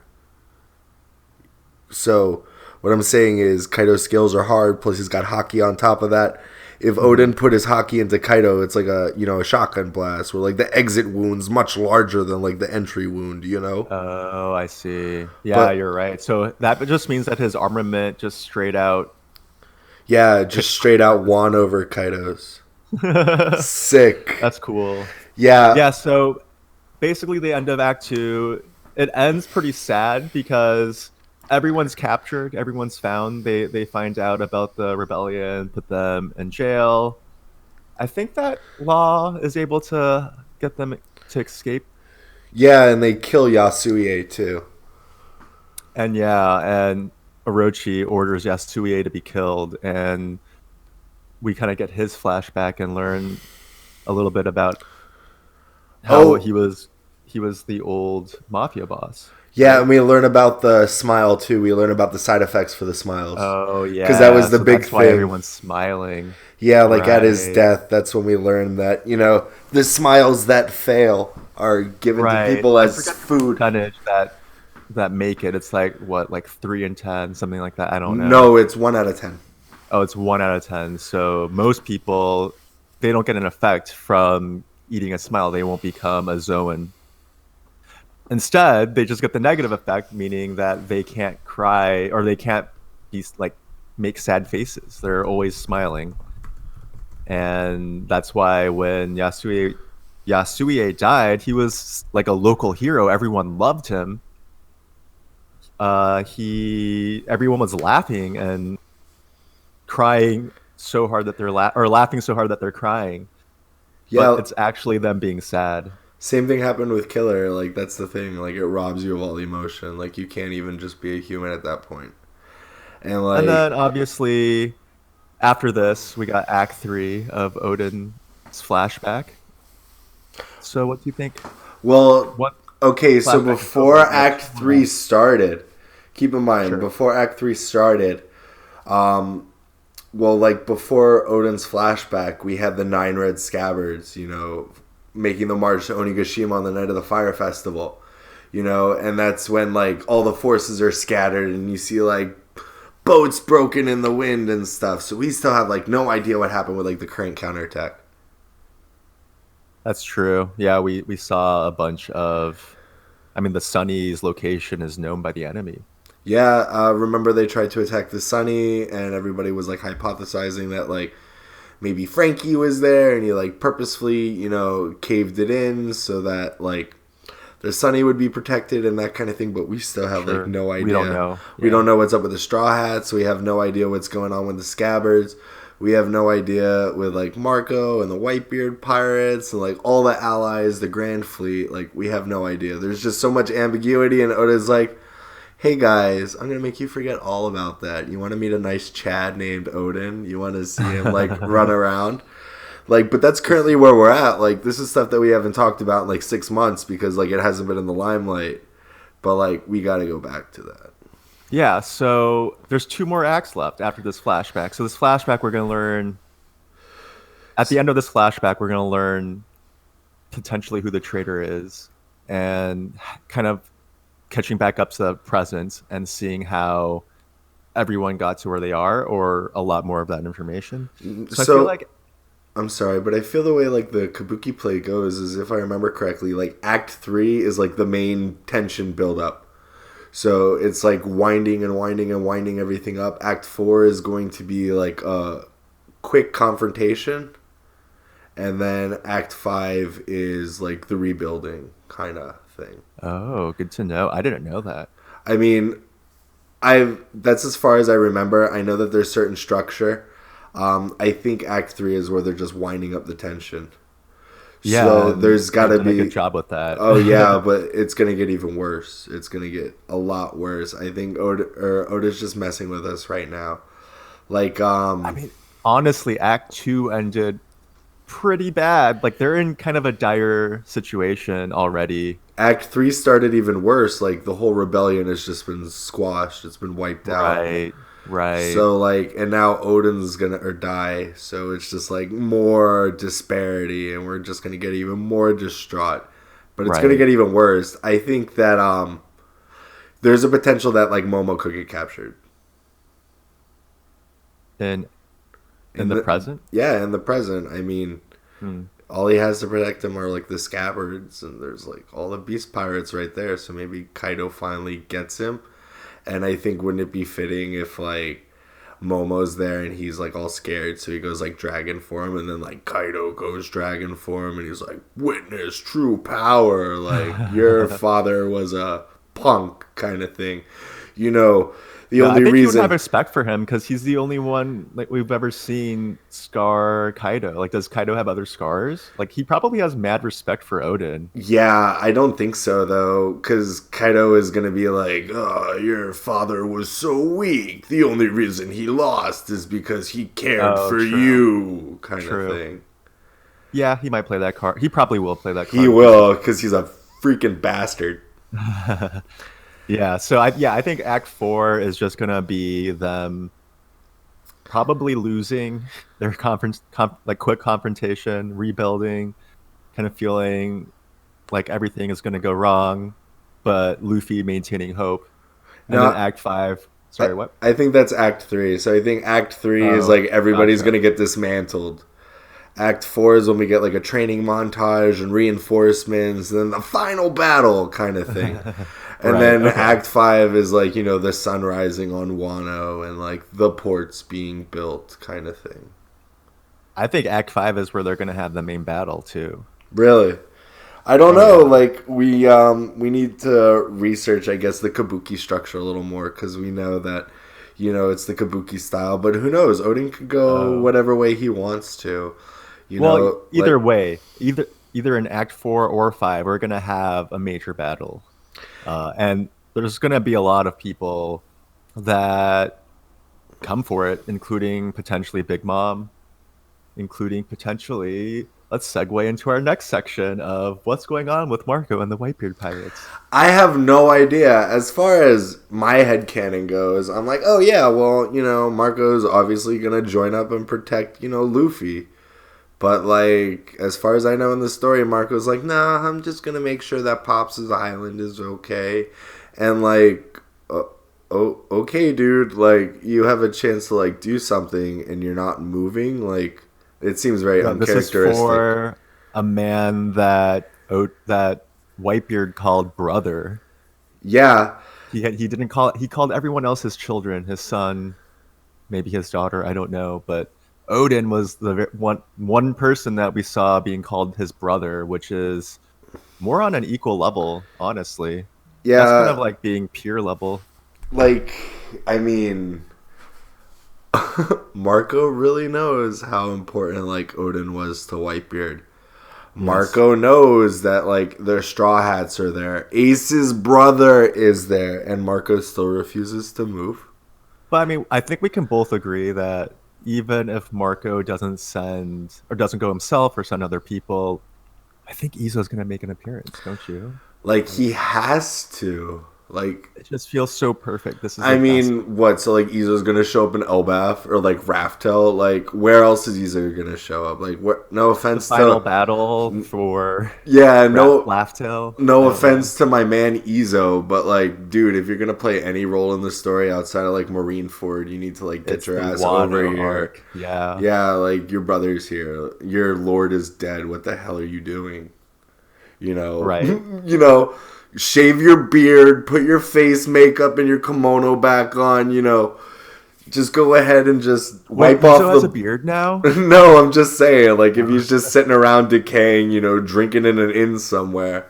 So what I'm saying is Kaido's skills are hard, plus he's got hockey on top of that. If Hmm. Odin put his hockey into Kaido, it's like a shotgun blast where like the exit wound's much larger than like the entry wound. Oh, I see. Yeah, But you're right. So that just means that his armament just straight out yeah, picked just straight out won over Kaido's. up. Sick. That's cool. Yeah. Yeah, so basically the end of Act Two, it ends pretty sad because everyone's captured, everyone's found. They find out about the rebellion, put them in jail. I think that Law is able to get them to escape. Yeah, and they kill Yasue too. And yeah, and Orochi orders Yasue to be killed, and we kind of get his flashback and learn a little bit about how Oh, he was the old mafia boss, yeah, right? and we learn about the smile too. We learn about the side effects for the smiles. Oh Because that yeah, was the so big that's why thing. everyone's smiling. Yeah, like at his Right. death, that's when we learn that, the smiles that fail are given to Right. people I as forget the food. percentage that make it. It's like what, like 3 in 10, something like that. I don't know. No, it's 1 out of 10. Oh, it's 1 out of 10. So most people, they don't get an effect from eating a smile. They won't become a Zoan. Instead, they just get the negative effect, meaning that they can't cry or they can't be like make sad faces. They're always smiling. And that's why when Yasue died, he was like a local hero. Everyone loved him. He Everyone was laughing and crying so hard that or laughing so hard that they're crying, but Yeah, it's actually them being sad. same thing happened with Killer. Like, that's the thing. Like, it robs you of all emotion. Like, you can't even just be a human at that point. And, And like, then obviously after this, we got Act Three of Odin's flashback. So what do you think? well, What okay, so flashback is before over? We have Act two more 3 left. started, keep in mind, Sure. before Act 3 started, um, well, like before Odin's flashback, we had the 9 red scabbards, making the march to Onigashima on the night of the fire festival, and that's when like all the forces are scattered and you see like boats broken in the wind and stuff. So we still have like no idea what happened with like the current counterattack. That's true. Yeah, we saw a bunch of. I mean, the Sunny's location is known by the enemy. Yeah, remember they tried to attack the Sunny, and everybody was like hypothesizing that like maybe Frankie was there, and he like purposefully, caved it in so that like the Sunny would be protected and that kind of thing. But we still have like Sure. no We don't idea. know. We Yeah. don't know what's up with the Straw Hats. We have no idea what's going on with the Scabbards. We have no idea with like Marco and the Whitebeard pirates and like all the allies, the Grand Fleet. Like we have no idea. There's just so much ambiguity, and Oda's like, hey guys, I'm gonna make you forget all about that. You want to meet a nice Chad named Odin? You want to see him like run around? Like, but that's currently where we're at. Like, this is stuff that we haven't talked about in like 6 months because like it hasn't been in the limelight. But like, we got to go back to that. Yeah, so there's two more acts left after this flashback. So this flashback we're going to learn at the end of this flashback we're going to learn potentially who the traitor is and kind of catching back up to the present and seeing how everyone got to where they are or a lot more of that information. So I feel So like I'm sorry, but I feel the way like the Kabuki play goes is, if I remember correctly, like Act 3 is like the main tension build up. So it's like winding and winding and winding everything up. Act 4 is going to be like a quick confrontation, and then Act 5 is like the rebuilding kind of thing. oh, good to know. I didn't know that. I mean, I've that's as far as I remember. I know that there's certain structure. I think Act 3 is where they're just winding up the tension. Yeah, So and there's got they've to done a good be. job with that. Oh yeah, but it's gonna get even worse. It's gonna get a lot worse. I think Oda's just messing with us right now. Like I mean, honestly, Act Two ended pretty bad. Like they're in kind of a dire situation already. Act 3 started even worse. Like the whole rebellion has just been squashed. It's been wiped out. Right, right, So like, and now Odin's gonna or die. So it's just like more disparity, and we're just gonna get even more distraught. But it's gonna right. get even worse. I think that there's a potential that like Momo could get captured. In in In the the present. Yeah, in the present. I mean, Hmm. all he has to protect him are like the scabbards, and there's like all the beast pirates right there. So maybe Kaido finally gets him. And I think wouldn't it be fitting if like Momo's there and he's like all scared, so he goes like dragon form, and then like Kaido goes dragon form, and he's like, "Witness true power, like your father was a punk," kind of thing. You know, the Yeah, I only think you would have reason. respect for him because he's the only one like we've ever seen scar Kaido. Like, does Kaido have other scars? Like, he probably has mad respect for Odin. Yeah, I don't think so though, because Kaido is gonna be like, "Oh, your father was so weak. The only reason he lost is because he cared Oh, for true, you," kind of true. thing. Yeah, he might play that card. He probably will play that He card because will, because he's a freaking bastard. yeah. So I think Act Four is just gonna be them probably losing their like quick confrontation, rebuilding, kind of feeling like everything is gonna go wrong, but Luffy maintaining hope, and then No, Act Five. I, Sorry, what? I think that's Act 3. So I think Act 3 is Oh, like everybody's gotcha. gonna get dismantled. Act 4 is when we get like a training montage and reinforcements, and then the final battle kind of thing. And Right. then Okay. Act 5 is like, the sun rising on Wano and like the ports being built kind of thing. I think Act Five is where they're gonna have the main battle too. Really? I don't Oh know. yeah. Like we need to research, I guess, the kabuki structure a little more because we know that it's the kabuki style. But who knows? Odin could go Oh. whatever way he wants to. Well, either Like way, either in Act Four or Five, we're gonna have a major battle, and there's gonna be a lot of people that come for it, including potentially Big Mom, including potentially. Let's segue into our next section of what's going on with Marco and the Whitebeard Pirates. I have no idea. As far as my headcanon goes, I'm like, oh yeah, well, Marco's obviously gonna join up and protect, Luffy. But like, as far as I know in the story, Marco's like, nah, I'm just gonna make sure that Pops' island is okay. And like, oh, okay, dude, like you have a chance to like do something and you're not moving. Like, it seems very No, this is uncharacteristic. for a man that Whitebeard called brother. Yeah, He didn't call he called everyone else his children, his son, maybe his daughter, I don't know, but Odin was the one person that we saw being called his brother, which is more on an equal level, honestly. That's kind of yeah, like being peer level. like, I mean, Marco really knows how important like Odin was to Whitebeard. Yes. Marco knows that like their straw hats are there. Ace's brother is there, and Marco still refuses to move. But I mean, I think we can both agree that even if Marco doesn't send or doesn't go himself or send other people, I think Izo's gonna make an appearance, don't you? Like Like he has to. Like it just feels so perfect. This is I the best. mean, what? So like Izo's gonna show up in Elbaf or like Raftel? Like where else is Izo gonna show up? Like what? No The offense final to battle for yeah, no Laugh no I don't know. offense to my man Izo, but like, dude, if you're gonna play any role in the story outside of like Marineford, you need to like get It's your the ass over Wano here. arc. Yeah. Yeah, like your brother's here. Your lord is dead. What the hell are you doing? You know, Right. shave your beard, put your face makeup and your kimono back on. Just go ahead and just Wait, wipe off Izo has a the. beard now? No, I'm just saying, like if he's just sitting around decaying, drinking in an inn somewhere.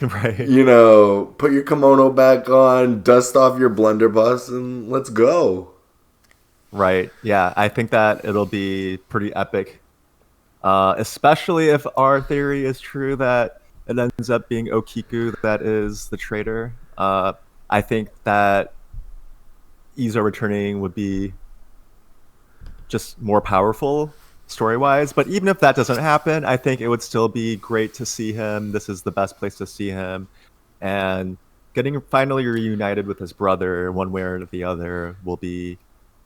Right. Put your kimono back on, dust off your blunderbuss, and let's go. Right. Yeah. I think that it'll be pretty epic Especially if our theory is true that it ends up being Okiku that is the traitor. I think that Izo returning would be just more powerful story wise. But even if that doesn't happen, I think it would still be great to see him. This is the best place to see him. And getting finally reunited with his brother, one way or the other, will be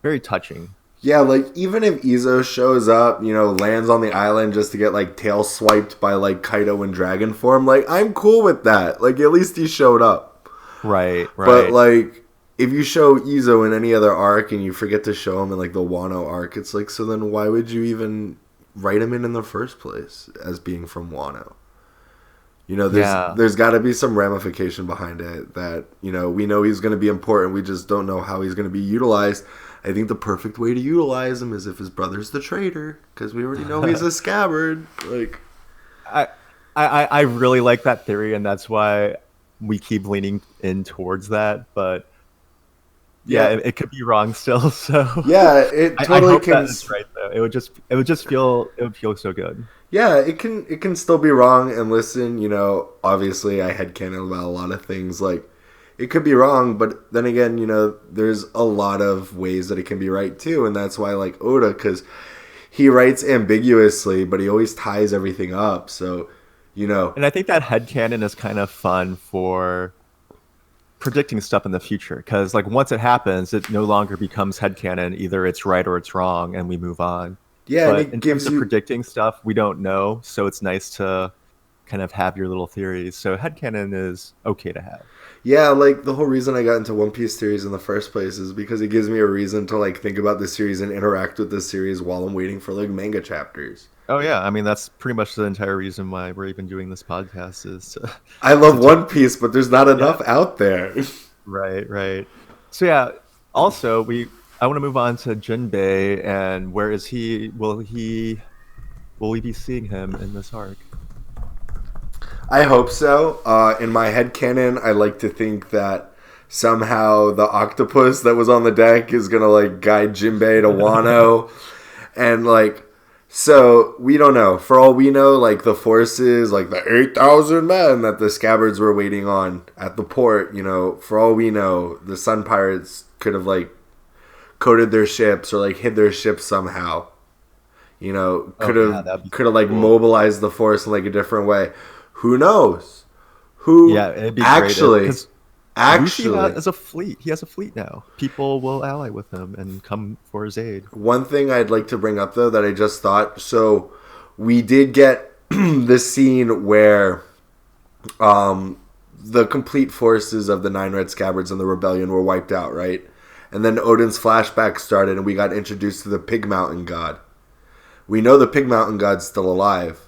very touching. Yeah, like even if Izo shows up, lands on the island just to get like tail swiped by like Kaido in dragon form, like I'm cool with that. Like at least he showed up. Right, But right. like if you show Izo in any other arc and you forget to show him in like the Wano arc, it's like so then why would you even write him in the first place as being from Wano? Yeah. There's got to be some ramification behind it that we know he's going to be important. We just don't know how he's going to be utilized. I think the perfect way to utilize him is if his brother's the traitor, because we already know he's a scabbard. Like, I, I really like that theory, and that's why we keep leaning in towards that. But yeah, yeah, it could be wrong still. So yeah, it I totally hope can. that it's right though. It would feel so good. Yeah, it can still be wrong. And listen, obviously I had canon about a lot of things. Like, it could be wrong, but then again, there's a lot of ways that it can be right too, and that's why I like Oda, because he writes ambiguously, but he always ties everything up. So, And I think that headcanon is kind of fun for predicting stuff in the future because like once it happens, it no longer becomes headcanon. Either it's right or it's wrong, and we move on. yeah, and But it in terms gives of you. predicting stuff, we don't know, so it's nice to kind of have your little theories. So headcanon is okay to have. Yeah, like the whole reason I got into One Piece series in the first place is because it gives me a reason to like think about the series and interact with the series while I'm waiting for like manga chapters. Oh yeah, I mean that's pretty much the entire reason why we're even doing this podcast is to, I to love talk. One Piece, but there's not Yeah, enough out there. right, right. So yeah, also I want to move on to Jinbei and where is he? Will we be seeing him in this arc? I hope so. In my head canon, I like to think that somehow the octopus that was on the deck is gonna like guide Jinbei to Wano, and like so we don't know. For all we know, like the forces, like the 8,000 men that the scabbards were waiting on at the port, for all we know, the Sun Pirates could have like coated their ships or like hid their ships somehow. Oh Could yeah, have that'd be could have like cool. mobilized the force in like a different way. Who knows? Who Yeah, it'd be great actually because Luffy actually has a fleet. He has a fleet now. People will ally with him and come for his aid. one thing I'd like to bring up though that I just thought. So we did get the scene where the complete forces of the Nine Red Scabbards and the rebellion were wiped out, right? And then Odin's flashback started and we got introduced to the Pig Mountain God. We know the Pig Mountain God's still alive.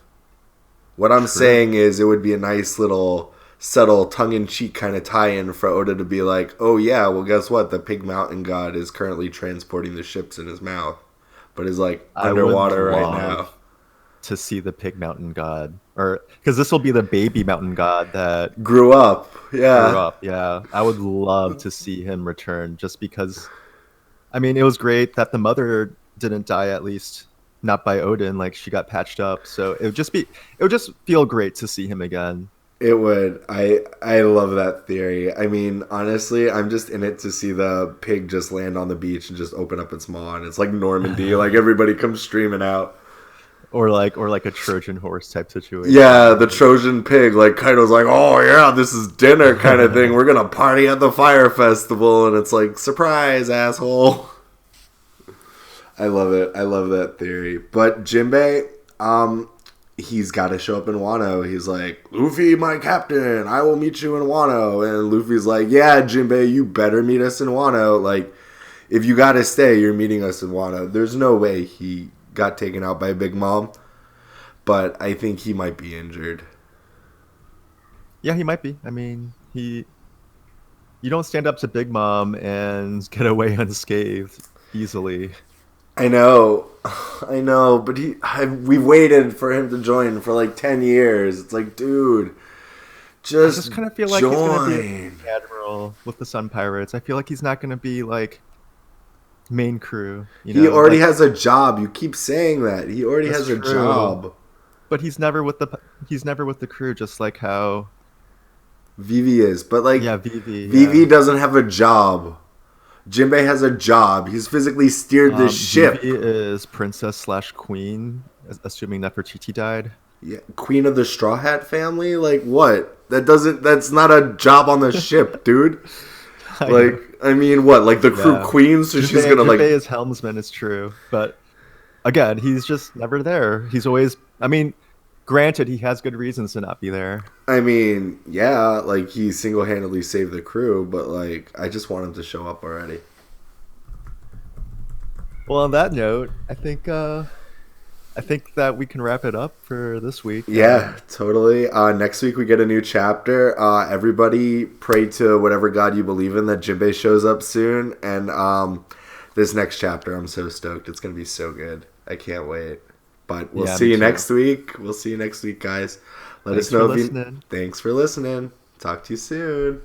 What I'm True. saying is it would be a nice little subtle tongue-in-cheek kind of tie-in for Oda to be like, oh yeah, well guess what? The Pig Mountain God is currently transporting the ships in his mouth, but is like I would underwater right now. love to see the Pig Mountain God, or because this will be the baby mountain god that Grew up, grew yeah. up. Yeah, I would love to see him return, just because. I mean, it was great that the mother didn't die, at least not by Odin. Like she got patched up, so it would just feel great to see him again. It would. I love that theory. I mean, honestly, I'm just in it to see the pig just land on the beach and just open up its maw, and it's like Normandy, like everybody comes streaming out. or like a Trojan horse type situation. Yeah, the Trojan pig. Like Kaido's like, oh yeah, this is dinner kind of thing. We're gonna party at the fire festival, and it's like, surprise, asshole. I love it. I love that theory. But Jinbei, he's got to show up in Wano. He's like, Luffy, my captain, I will meet you in Wano. And Luffy's like, yeah, Jinbei, you better meet us in Wano. Like, if you got to stay, you're meeting us in Wano. There's no way he got taken out by Big Mom, but I think he might be injured. Yeah, he might be. I mean, you don't stand up to Big Mom and get away unscathed easily. I know, I know, but we waited for him to join for like 10 years. It's like, dude, I just just kind of feel like he's gonna be join. admiral with the Sun Pirates. I feel like he's not gonna be like main crew. You He know, already like has a job. You keep saying that. He already that's has a true. job. But he's never with the crew, just like how Vivi is. But, like, yeah, Vivi, Vivi yeah. doesn't have a job. Jinbei has a job. He's physically steered this Vivi ship. is princess slash queen, assuming Nefertiti died. Yeah, Queen of the Straw Hat family? Like, what? That's not a job on the ship, dude. I Like, know. I mean, what? Like, the crew Yeah. queen? So she's gonna, Jinbei like, is helmsman, is true. But again, he's just never there. He's always, I mean, granted, he has good reasons to not be there. I mean, yeah, like, he single handedly saved the crew, but, like, I just want him to show up already. Well, on that note, I think that we can wrap it up for this week. Yeah, totally. Next week we get a new chapter. Everybody pray to whatever god you believe in that Jinbei shows up soon. And this next chapter, I'm so stoked. It's gonna be so good. I can't wait. But we'll Yeah, see me you too. next week. We'll see you next week, guys. Let us Thanks for know if you. listening. Thanks for listening. Talk to you soon.